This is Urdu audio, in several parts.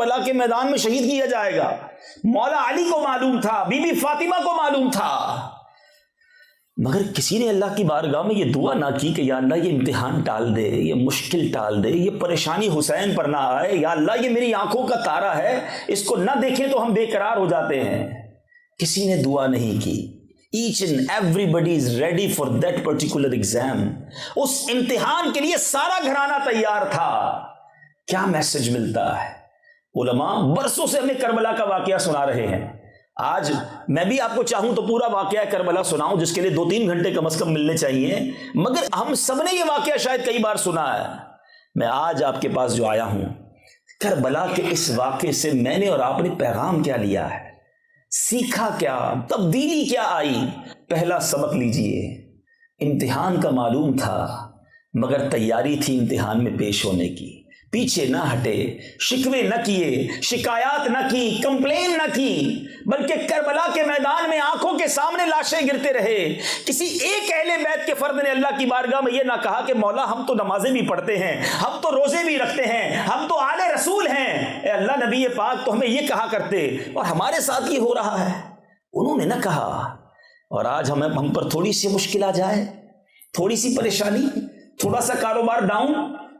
کربلا کے میدان میں شہید کیا جائے گا. مولا علی کو معلوم تھا, بی بی فاطمہ کو معلوم تھا, مگر کسی نے اللہ کی بارگاہ میں یہ دعا نہ کی کہ یا اللہ یہ امتحان ٹال دے, یہ مشکل ٹال دے, یہ پریشانی حسین پر نہ آئے. یا اللہ یہ میری آنکھوں کا تارا ہے, اس کو نہ دیکھیں تو ہم بے قرار ہو جاتے ہیں. کسی نے دعا نہیں کی. Each and everybody is ready for that particular exam. اس امتحان کے لیے سارا گھرانہ تیار تھا. کیا میسج ملتا ہے؟ علماء برسوں سے ہمیں کربلا کا واقعہ سنا رہے ہیں. آج میں بھی آپ کو چاہوں تو پورا واقعہ کربلا سناؤں, جس کے لیے 2-3 گھنٹے کم از کم ملنے چاہیے, مگر ہم سب نے یہ واقعہ شاید کئی بار سنا ہے. میں آج آپ کے پاس جو آیا ہوں, کربلا کے اس واقعے سے میں نے اور آپ نے پیغام کیا لیا ہے, سیکھا کیا, تبدیلی کیا آئی. پہلا سبق لیجئے. امتحان کا معلوم تھا مگر تیاری تھی امتحان میں پیش ہونے کی. پیچھے نہ ہٹے, شکوے نہ کیے, شکایات نہ کی, کمپلین نہ کی, بلکہ کربلا کے میدان میں آنکھوں کے سامنے لاشیں گرتے رہے. کسی ایک اہل بیت کے فرد نے اللہ کی بارگاہ میں یہ نہ کہا کہ مولا ہم تو نمازیں بھی پڑھتے ہیں, ہم تو روزے بھی رکھتے ہیں, ہم تو آل رسول ہیں, اے اللہ نبی پاک تو ہمیں یہ کہا کرتے اور ہمارے ساتھ یہ ہو رہا ہے. انہوں نے نہ کہا. اور آج ہم پر تھوڑی سی مشکل آ جائے, تھوڑی سی پریشانی, تھوڑا سا کاروبار ڈاؤن,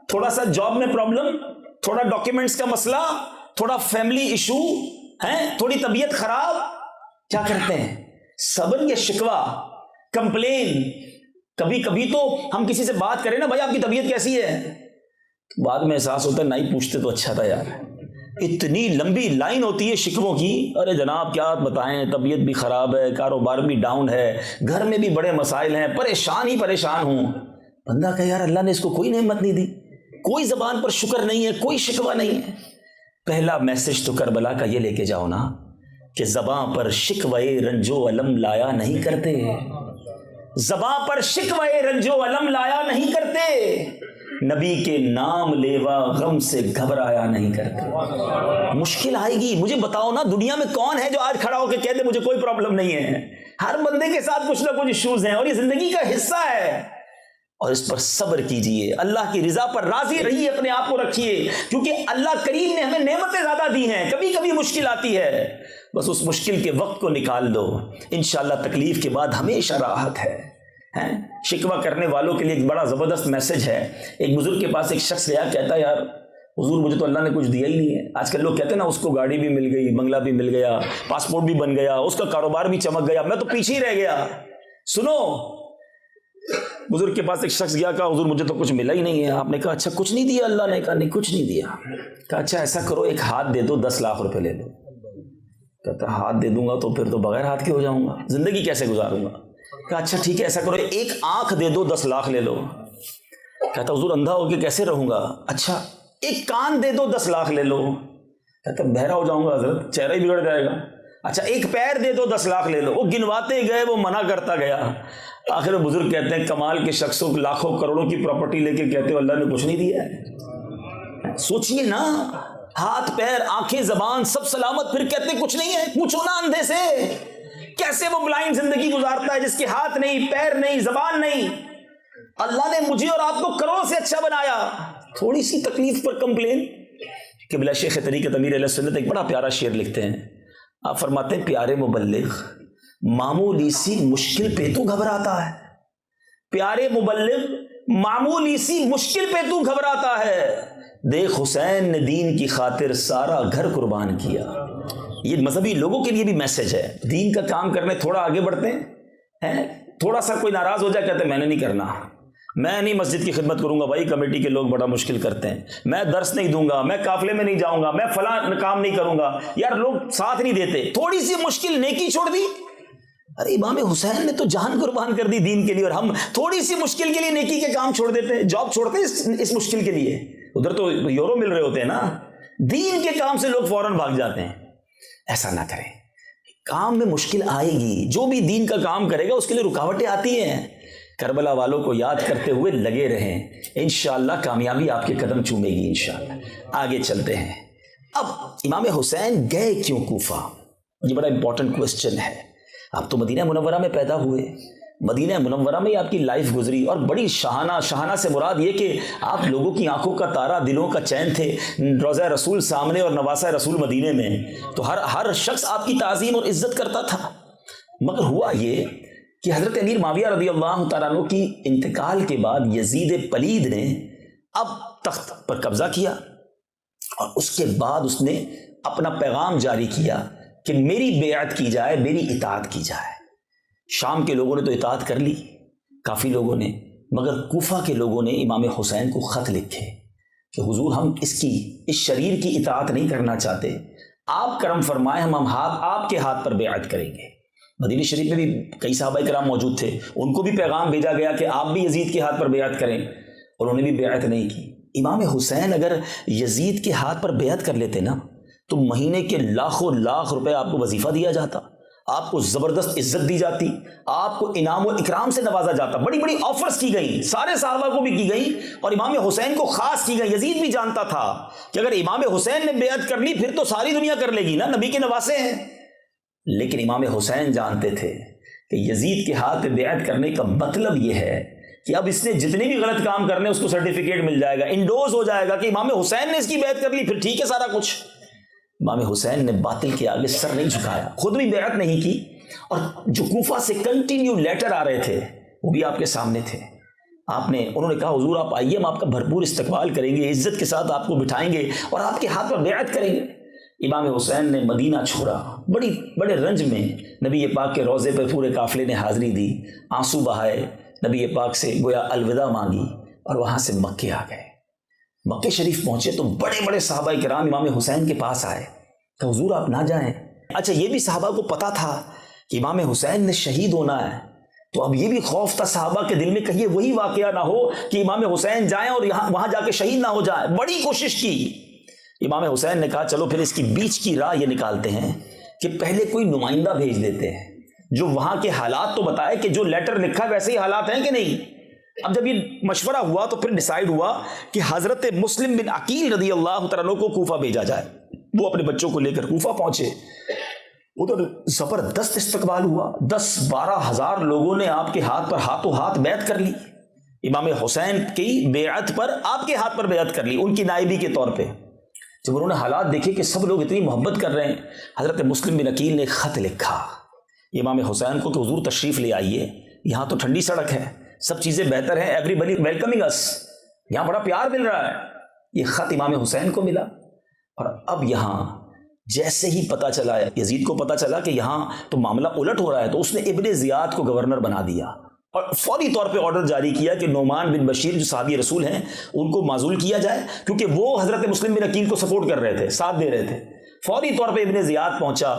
تھوڑا سا جاب میں پرابلم, تھوڑا ڈاکیومنٹس کا مسئلہ, تھوڑا فیملی ایشو ہے, تھوڑی طبیعت خراب, کیا کرتے ہیں؟ صبر یا شکوہ, کمپلین. کبھی کبھی تو ہم کسی سے بات کریں نا, بھائی آپ کی طبیعت کیسی ہے, بعد میں احساس ہوتا ہے نہیں پوچھتے تو اچھا تھا یار. اتنی لمبی لائن ہوتی ہے شکووں کی. ارے جناب کیا بتائیں, طبیعت بھی خراب ہے, کاروبار بھی ڈاؤن ہے, گھر میں بھی بڑے مسائل ہیں, پریشان ہی پریشان ہوں. بندہ کہ یار اللہ نے اس کو کوئی نعمت نہیں دی, کوئی زبان پر شکر نہیں ہے, کوئی شکوہ نہیں ہے. پہلا میسج تو کربلا کا یہ لے کے جاؤ نا کہ زبان پر شکوے رنج و علم لایا نہیں کرتے, زبان پر شکوے رنج و علم لایا نہیں کرتے, نبی کے نام لیوا غم سے گھبرایا نہیں کرتے. مشکل آئے گی, مجھے بتاؤ نا دنیا میں کون ہے جو آج کھڑا ہو کے کہہ دے مجھے کوئی پرابلم نہیں ہے. ہر بندے کے ساتھ کچھ نہ کچھ ایشوز ہیں اور یہ زندگی کا حصہ ہے. اور اس پر صبر کیجئے, اللہ کی رضا پر راضی رہیے, اپنے آپ کو رکھیے, کیونکہ اللہ کریم نے ہمیں نعمتیں زیادہ دی ہیں. کبھی کبھی مشکل آتی ہے, بس اس مشکل کے وقت کو نکال دو, انشاءاللہ تکلیف کے بعد ہمیشہ راحت ہے. شکوہ کرنے والوں کے لیے ایک بڑا زبردست میسج ہے. ایک بزرگ کے پاس ایک شخص گیا, کہتا ہے یار حضور مجھے تو اللہ نے کچھ دیا ہی نہیں ہے. آج کل لوگ کہتے ہیں نا اس کو گاڑی بھی مل گئی, بنگلہ بھی مل گیا, پاسپورٹ بھی بن گیا, اس کا کاروبار بھی چمک گیا, میں تو پیچھے ہی رہ گیا. سنو, بزرگ کے پاس ایک شخص گیا, کہا حضور مجھے تو کچھ ملا ہی نہیں ہے. آپ نے کہا اچھا کچھ نہیں دیا اللہ نے؟ کہا نہیں کچھ نہیں دیا. کہا اچھا ایسا کرو ایک ہاتھ دے دو, 10 لاکھ روپے لے لو. کہتا ہاتھ دے دوں گا تو پھر تو بغیر ہاتھ کے ہو جاؤں گا, زندگی کیسے گزاروں گا. کہا اچھا ٹھیک ہے ایسا کرو ایک آنکھ دے دو, 10 لاکھ لے لو. کہتا حضور اندھا ہو کے کیسے رہوں گا. اچھا ایک کان دے دو, 10 لاکھ لے لو. کہتا بہرا ہو جاؤں گا حضرت, چہرہ ہی بگڑ جائے گا. اچھا ایک پیر دے دو, 10 لاکھ لے لو. وہ گنواتے گئے, وہ منع کرتا گیا. آخر بزرگ کہتے ہیں کمال کے شخصوں لاکھوں کروڑوں کی پراپرٹی لے کے کہتے ہو اللہ نے کچھ نہیں دیا ہے. سوچئے نا, ہاتھ پیر آنکھیں زبان سب سلامت, پھر کہتے کچھ نہیں ہے. پوچھو نا اندھے سے, کیسے وہ بلائنڈ زندگی گزارتا ہے جس کے ہاتھ نہیں, پیر نہیں, زبان نہیں. اللہ نے مجھے اور آپ کو کروڑوں سے اچھا بنایا. تھوڑی سی تکلیف پر کمپلین. قبلہ شیخ طریقت امیر اہل سنت ایک بڑا پیارا شعر لکھتے ہیں. آپ فرماتے ہیں پیارے مبلغ معمولی سی مشکل پہ تو گھبراتا ہے, پیارے مبلغ معمولی سی مشکل پہ تو گھبراتا ہے, دیکھ حسین نے دین کی خاطر سارا گھر قربان کیا. یہ مذہبی لوگوں کے لیے بھی میسج ہے. دین کا کام کرنے تھوڑا آگے بڑھتے ہیں, تھوڑا سا کوئی ناراض ہو جائے کہتے ہیں میں نے نہیں کرنا, میں نہیں مسجد کی خدمت کروں گا, بھائی کمیٹی کے لوگ بڑا مشکل کرتے ہیں, میں درس نہیں دوں گا, میں قافلے میں نہیں جاؤں گا, میں فلاں کام نہیں کروں گا. یار لوگ ساتھ نہیں دیتے. تھوڑی سی مشکل نیکی چھوڑ دی. ارے امام حسین نے تو جان قربان کر دی دین کے لیے, اور ہم تھوڑی سی مشکل کے لیے نیکی کے کام چھوڑ دیتے ہیں, جاب چھوڑتے ہیں اس مشکل کے لیے. ادھر تو یورو مل رہے ہوتے ہیں نا, دین کے کام سے لوگ فوراً بھاگ جاتے ہیں. ایسا نہ کریں, کام میں مشکل آئے گی, جو بھی دین کا کام کرے گا اس کے لیے رکاوٹیں آتی ہیں. کربلا والوں کو یاد کرتے ہوئے لگے رہیں, انشاءاللہ کامیابی آپ کے قدم چومے گی انشاءاللہ. آگے چلتے ہیں. اب امام حسین گئے کیوں کوفہ, یہ بڑا امپورٹنٹ کوسچن ہے. آپ تو مدینہ منورہ میں پیدا ہوئے, مدینہ منورہ میں آپ کی لائف گزری، اور بڑی شاہانہ سے مراد یہ کہ آپ لوگوں کی آنکھوں کا تارا، دلوں کا چین تھے، روضہ رسول سامنے اور نواسہ رسول مدینے میں، تو ہر شخص آپ کی تعظیم اور عزت کرتا تھا۔ مگر ہوا یہ کہ حضرت امیر معاویہ رضی اللہ تعالیٰ عنہ کی انتقال کے بعد یزید پلید نے اب تخت پر قبضہ کیا، اور اس کے بعد اس نے اپنا پیغام جاری کیا کہ میری بیعت کی جائے، میری اطاعت کی جائے۔ شام کے لوگوں نے تو اطاعت کر لی، کافی لوگوں نے، مگر کوفہ کے لوگوں نے امام حسین کو خط لکھے کہ حضور ہم اس شریر کی اطاعت نہیں کرنا چاہتے، آپ کرم فرمائیں، ہم آپ کے ہاتھ پر بیعت کریں گے۔ مدینہ شریف میں بھی کئی صحابہ کرام موجود تھے، ان کو بھی پیغام بھیجا گیا کہ آپ بھی یزید کے ہاتھ پر بیعت کریں، اور انہوں نے بھی بیعت نہیں کی۔ امام حسین اگر یزید کے ہاتھ پر بیعت کر لیتے نا تو مہینے کے لاکھوں لاکھ روپے آپ کو وظیفہ دیا جاتا، آپ کو زبردست عزت دی جاتی، آپ کو انعام و اکرام سے نوازا جاتا، بڑی بڑی آفرز کی گئی، سارے صحابہ کو بھی کی گئی اور امام حسین کو خاص کی گئی۔ یزید بھی جانتا تھا کہ اگر امام حسین نے بیعت کر لی پھر تو ساری دنیا کر لے گی نا، نبی کے نواسے ہیں۔ لیکن امام حسین جانتے تھے کہ یزید کے ہاتھ پہ بیعت کرنے کا مطلب یہ ہے کہ اب اس نے جتنے بھی غلط کام کرنے اس کو سرٹیفکیٹ مل جائے گا، انڈوز ہو جائے گا کہ امام حسین نے اس کی بیعت کر لی، پھر ٹھیک ہے سارا کچھ۔ امام حسین نے باطل کے آگے سر نہیں جھکایا، خود بھی بیعت نہیں کی، اور جو کوفہ سے کنٹینیو لیٹر آ رہے تھے وہ بھی آپ کے سامنے تھے۔ انہوں نے کہا حضور آپ آئیے، ہم آپ کا بھرپور استقبال کریں گے، عزت کے ساتھ آپ کو بٹھائیں گے اور آپ کے ہاتھ پر بیعت کریں گے۔ امام حسین نے مدینہ چھوڑا، بڑے رنج میں نبی پاک کے روضے پر پورے قافلے نے حاضری دی، آنسو بہائے، نبی پاک سے گویا الوداع مانگی، اور وہاں سے مکے آ گئے۔ مکے شریف پہنچے تو بڑے بڑے صحابہ کرام امام حسین کے پاس آئے کہ حضور آپ نہ جائیں۔ اچھا یہ بھی صحابہ کو پتا تھا کہ امام حسین نے شہید ہونا ہے، تو اب یہ بھی خوف تھا صحابہ کے دل میں کہیں وہی واقعہ نہ ہو کہ امام حسین جائیں اور وہاں جا کے شہید نہ ہو جائیں۔ بڑی کوشش کی۔ امام حسین نے کہا چلو پھر اس کی بیچ کی راہ یہ نکالتے ہیں کہ پہلے کوئی نمائندہ بھیج دیتے ہیں جو وہاں کے حالات تو بتائے کہ جو لیٹر لکھا ویسے ہی حالات ہیں کہ نہیں۔ اب جب یہ مشورہ ہوا تو پھر ڈیسائیڈ ہوا کہ حضرت مسلم بن عقیل رضی اللہ تعالیٰ عنہ کو کوفہ بھیجا جائے۔ وہ اپنے بچوں کو لے کر کوفہ پہنچے، ادھر زبردست استقبال ہوا، 10-12 ہزار لوگوں نے آپ کے ہاتھ پر ہاتھوں ہاتھ بیعت کر لی، امام حسین کی بیعت پر آپ کے ہاتھ پر بیعت کر لی ان کی نائبی کے طور پہ۔ جب انہوں نے حالات دیکھے کہ سب لوگ اتنی محبت کر رہے ہیں، حضرت مسلم بن عقیل نے خط لکھا امام حسین کو کہ حضور تشریف لے آئیے، یہاں تو ٹھنڈی سڑک ہے، سب چیزیں بہتر ہیں، ایوری بڈی ویلکمنگ اس، یہاں بڑا پیار مل رہا ہے۔ یہ خط امام حسین کو ملا، اور اب یہاں جیسے ہی پتہ چلا، یزید کو پتہ چلا کہ یہاں تو معاملہ الٹ ہو رہا ہے، تو اس نے ابن زیاد کو گورنر بنا دیا اور فوری طور پہ آرڈر جاری کیا کہ نعمان بن بشیر جو صحابی رسول ہیں ان کو معزول کیا جائے، کیونکہ وہ حضرت مسلم بن عقیل کو سپورٹ کر رہے تھے، ساتھ دے رہے تھے۔ فوری طور پہ ابن زیاد پہنچا،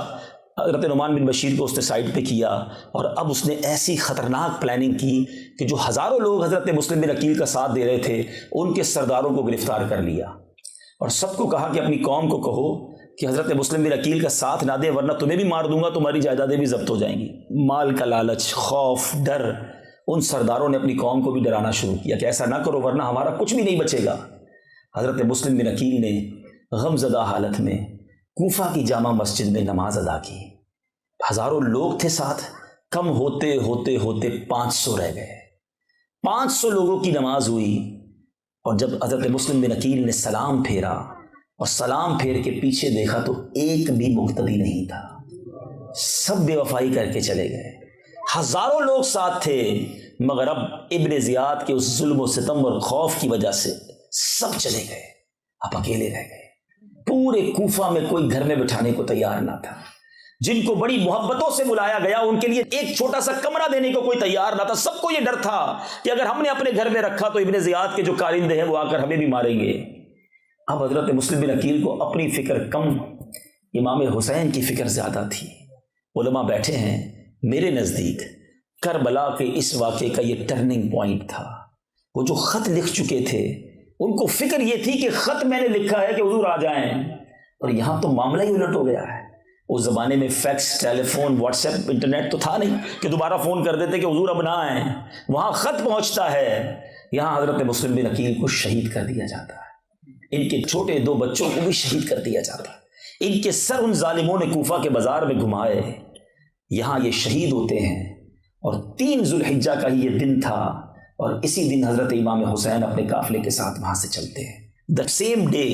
حضرت نعمان بن بشیر کو اس نے سائڈ پہ کیا، اور اب اس نے ایسی خطرناک پلاننگ کی کہ جو ہزاروں لوگ حضرت مسلم بن عقیل کا ساتھ دے رہے تھے ان کے سرداروں کو گرفتار کر لیا، اور سب کو کہا کہ اپنی قوم کو کہو کہ حضرت مسلم بن عقیل کا ساتھ نہ دے ورنہ تمہیں بھی مار دوں گا، تمہاری جائیدادیں بھی ضبط ہو جائیں گی۔ مال کا لالچ، خوف، ڈر، ان سرداروں نے اپنی قوم کو بھی ڈرانا شروع کیا کہ ایسا نہ کرو ورنہ ہمارا کچھ بھی نہیں بچے گا۔ حضرت مسلم بن عقیل نے غم زدہ حالت میں کوفہ کی جامع مسجد میں نماز ادا کی، ہزاروں لوگ تھے ساتھ، کم ہوتے ہوتے ہوتے 500 رہ گئے، 500 لوگوں کی نماز ہوئی، اور جب حضرت مسلم بن عقیل نے سلام پھیرا اور سلام پھیر کے پیچھے دیکھا تو ایک بھی مقتدی نہیں تھا، سب بے وفائی کر کے چلے گئے، ہزاروں لوگ ساتھ تھے، مگر اب ابن زیاد کے اس ظلم و ستم اور خوف کی وجہ سے سب چلے گئے، اب اکیلے رہ گئے۔ پورے کوفہ میں کوئی گھر میں بٹھانے کو تیار نہ تھا، جن کو بڑی محبتوں سے بلایا گیا ان کے لیے ایک چھوٹا سا کمرہ دینے کو کوئی تیار نہ تھا۔ سب کو یہ ڈر تھا کہ اگر ہم نے اپنے گھر میں رکھا تو ابن زیاد کے جو کارندے ہیں وہ آ کر ہمیں بھی ماریں گے۔ اب حضرت مسلم بن عقیل کو اپنی فکر کم، امام حسین کی فکر زیادہ تھی۔ علماء بیٹھے ہیں، میرے نزدیک کربلا کے اس واقعے کا یہ ٹرننگ پوائنٹ تھا۔ وہ جو خط لکھ چکے تھے ان کو فکر یہ تھی کہ خط میں نے لکھا ہے کہ حضور آ جائیں، اور یہاں تو معاملہ ہی الٹ ہو گیا ہے۔ اس زمانے میں فیکس، ٹیلی فون، واٹس ایپ، انٹرنیٹ تو تھا نہیں کہ دوبارہ فون کر دیتے کہ حضور اب نہ آئیں، وہاں خط پہنچتا ہے، یہاں حضرت مسلم بن عقیل کو شہید کر دیا جاتا ہے، ان کے چھوٹے 2 بچوں کو بھی شہید کر دیا جاتا ہے، ان کے سر ان ظالموں نے کوفہ کے بازار میں گھمائے، یہاں یہ شہید ہوتے ہیں، اور 3 ذوالحجہ کا ہی یہ دن تھا، اور اسی دن حضرت امام حسین اپنے قافلے کے ساتھ وہاں سے چلتے ہیں. The same day.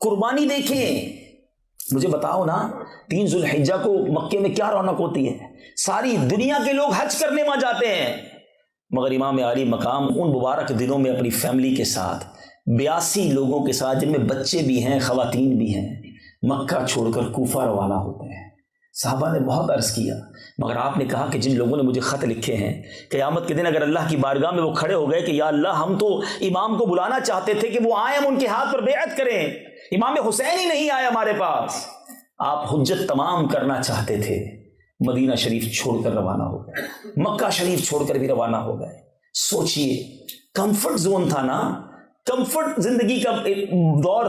قربانی دیکھیں، مجھے بتاؤ نا 3 ذوالحجہ کو مکے میں کیا رونق ہوتی ہے، ساری دنیا کے لوگ حج کرنے وہاں جاتے ہیں، مگر امام علی مقام ان مبارک دنوں میں اپنی فیملی کے ساتھ 82 لوگوں کے ساتھ، جن میں بچے بھی ہیں خواتین بھی ہیں، مکہ چھوڑ کر کوفہ روانہ ہوتے ہیں. صحابہ نے بہت عرض کیا، مگر آپ نے کہا کہ جن لوگوں نے مجھے خط لکھے ہیں قیامت کے دن اگر اللہ کی بارگاہ میں وہ کھڑے ہو گئے کہ یا اللہ ہم تو امام کو بلانا چاہتے تھے کہ وہ آئیں، ہم ان کے ہاتھ پر بیعت کریں، امام حسین ہی نہیں آئے ہمارے پاس. آپ حجت تمام کرنا چاہتے تھے، مدینہ شریف چھوڑ کر روانہ ہو گئے، مکہ شریف چھوڑ کر بھی روانہ ہو گئے. سوچئے، کمفرٹ زون تھا نا، کمفرٹ زندگی کا ایک دور